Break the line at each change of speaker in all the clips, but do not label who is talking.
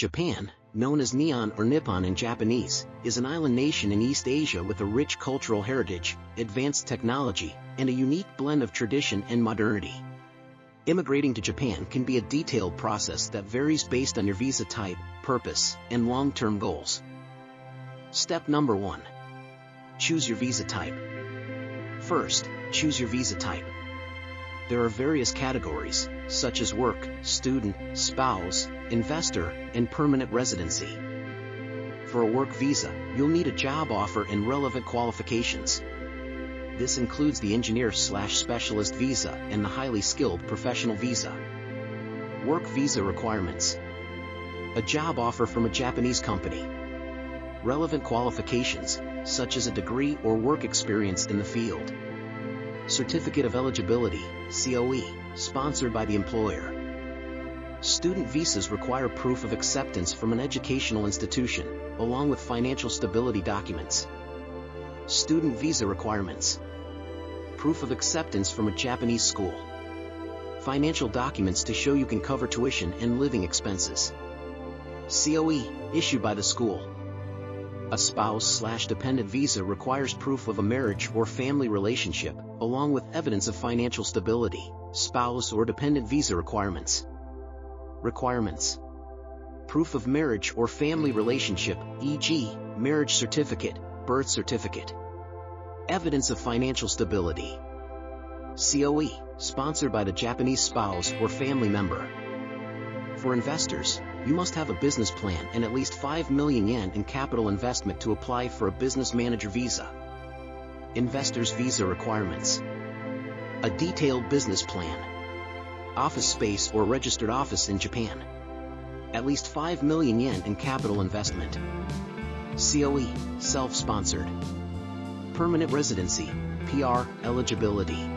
Japan, known as Nihon or Nippon in Japanese, is an island nation in East Asia with a rich cultural heritage, advanced technology, and a unique blend of tradition and modernity. Immigrating to Japan can be a detailed process that varies based on your visa type, purpose, and long-term goals. Step number 1. Choose your visa type. First, choose your visa type. There are various categories, such as work, student, spouse, investor, and permanent residency. For a work visa, you'll need a job offer and relevant qualifications. This includes the engineer/specialist visa and the highly skilled professional visa. Work visa requirements. A job offer from a Japanese company. Relevant qualifications, such as a degree or work experience in the field. Certificate of Eligibility, COE, sponsored by the employer. Student visas require proof of acceptance from an educational institution, along with financial stability documents. Student visa requirements. Proof of acceptance from a Japanese school. Financial documents to show you can cover tuition and living expenses. COE, issued by the school. A spouse/dependent visa requires proof of a marriage or family relationship, along with evidence of financial stability. Spouse or dependent visa requirements. Requirements. Proof of marriage or family relationship, e.g., marriage certificate, birth certificate. Evidence of financial stability. COE, sponsored by the Japanese spouse or family member. For investors, you must have a business plan and at least 5 million yen in capital investment to apply for a business manager visa. Investors' visa requirements. A detailed business plan. Office space or registered office in Japan. At least 5 million yen in capital investment. COE, self-sponsored. Permanent residency, PR, eligibility.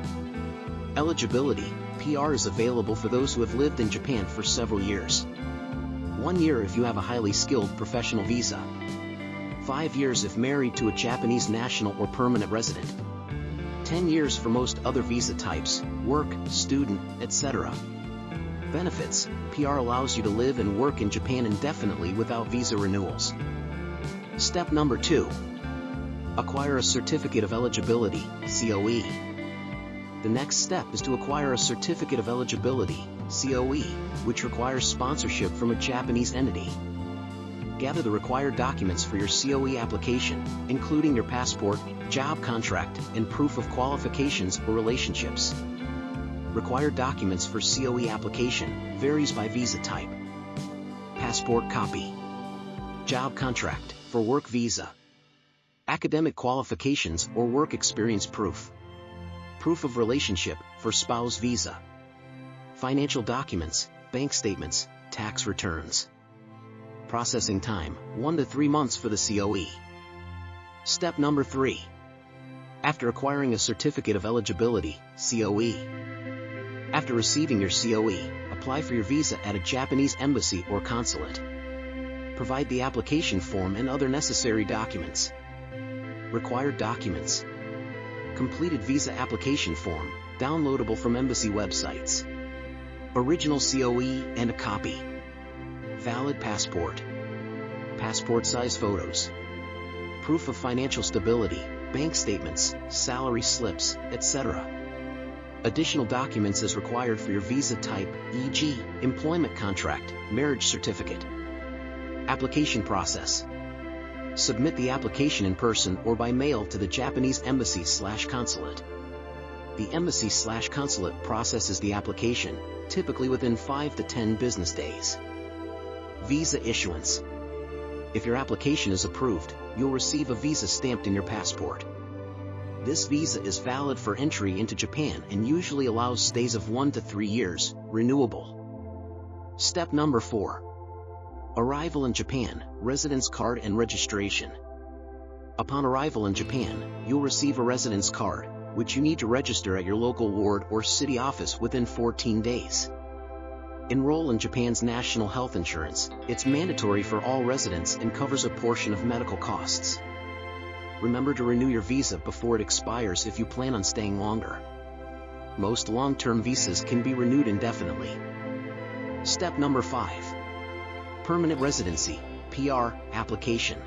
Eligibility, PR is available for those who have lived in Japan for several years. 1 year if you have a highly skilled professional visa. 5 years if married to a Japanese national or permanent resident. 10 years for most other visa types, work, student, etc. Benefits. PR allows you to live and work in Japan indefinitely without visa renewals. Step number 2. Acquire a Certificate of Eligibility, COE. The next step is to acquire a Certificate of Eligibility, COE, which requires sponsorship from a Japanese entity. Gather the required documents for your COE application, including your passport, job contract, and proof of qualifications or relationships. Required documents for COE application varies by visa type. Passport copy. Job contract, for work visa. Academic qualifications or work experience proof. Proof of relationship, for spouse visa. Financial documents, bank statements, tax returns. Processing time, 1 to 3 months for the COE. Step number 3. After acquiring a Certificate of Eligibility, COE. After receiving your COE, apply for your visa at a Japanese embassy or consulate. Provide the application form and other necessary documents. Required documents. Completed visa application form, downloadable from embassy websites. Original COE and a copy. Valid passport. Passport size photos. Proof of financial stability, bank statements, salary slips, etc. Additional documents as required for your visa type, e.g., employment contract, marriage certificate. Application process. Submit the application in person or by mail to the Japanese embassy/consulate. The embassy/consulate processes the application, typically within 5 to 10 business days. Visa issuance. If your application is approved, you'll receive a visa stamped in your passport. This visa is valid for entry into Japan and usually allows stays of 1 to 3 years, renewable. Step number 4. Arrival in Japan, residence card and registration. Upon arrival in Japan, you'll receive a residence card, which you need to register at your local ward or city office within 14 days. Enroll in Japan's national health insurance. It's mandatory for all residents and covers a portion of medical costs. Remember to renew your visa before it expires if you plan on staying longer. Most long-term visas can be renewed indefinitely. Step number 5. Permanent Residency, PR, application.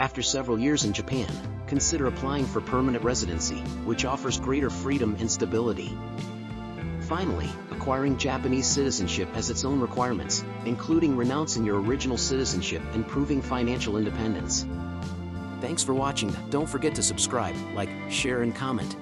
After several years in Japan, consider applying for permanent residency, which offers greater freedom and stability. Finally, acquiring Japanese citizenship has its own requirements, including renouncing your original citizenship and proving financial independence. Thanks for watching. Don't forget to subscribe, like, share and comment.